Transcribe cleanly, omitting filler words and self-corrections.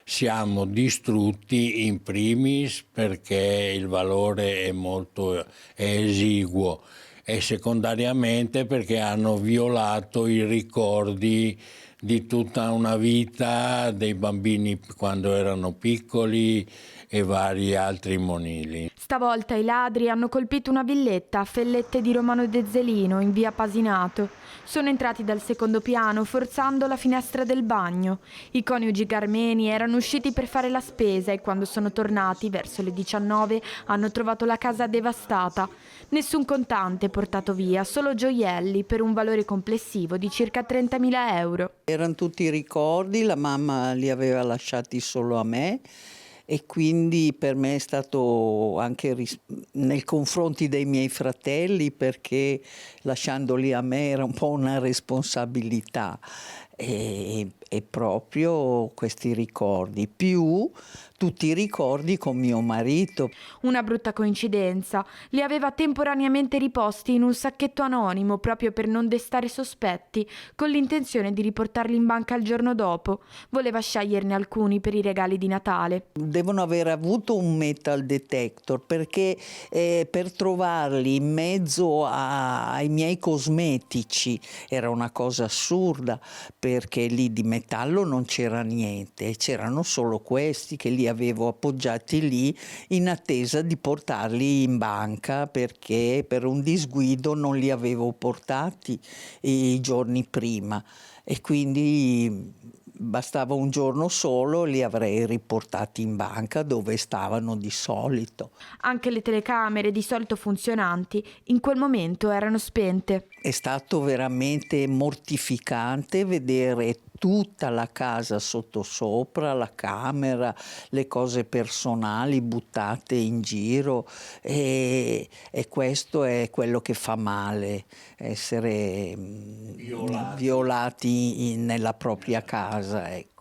siamo distrutti in primis perché il valore è esiguo e secondariamente perché hanno violato i ricordi di tutta una vita dei bambini quando erano piccoli e vari altri monili. Stavolta i ladri hanno colpito una villetta a Fellette di Romano Dezzelino, in via Pasinato. Sono entrati dal secondo piano, forzando la finestra del bagno. I coniugi Garmeni erano usciti per fare la spesa e quando sono tornati, verso le 19, hanno trovato la casa devastata. Nessun contante portato via, solo gioielli per un valore complessivo di circa 30.000 euro. Erano tutti ricordi, la mamma li aveva lasciati solo a me e quindi per me è stato anche nei confronti dei miei fratelli, perché lasciandoli a me era un po' una responsabilità e proprio questi ricordi, più tutti i ricordi con mio marito. Una brutta coincidenza. Li aveva temporaneamente riposti in un sacchetto anonimo proprio per non destare sospetti, con l'intenzione di riportarli in banca il giorno dopo. Voleva sceglierne alcuni per i regali di Natale. Devono aver avuto un metal detector, perché per trovarli in mezzo ai miei cosmetici era una cosa assurda, perché lì di metallo non c'era niente, c'erano solo questi che li avevo appoggiati lì in attesa di portarli in banca, perché per un disguido non li avevo portati i giorni prima e quindi bastava un giorno solo, li avrei riportati in banca dove stavano di solito. Anche le telecamere, di solito funzionanti, in quel momento erano spente. È stato veramente mortificante vedere tutta la casa sottosopra, la camera, le cose personali buttate in giro e questo è quello che fa male, essere violati nella propria casa, ecco.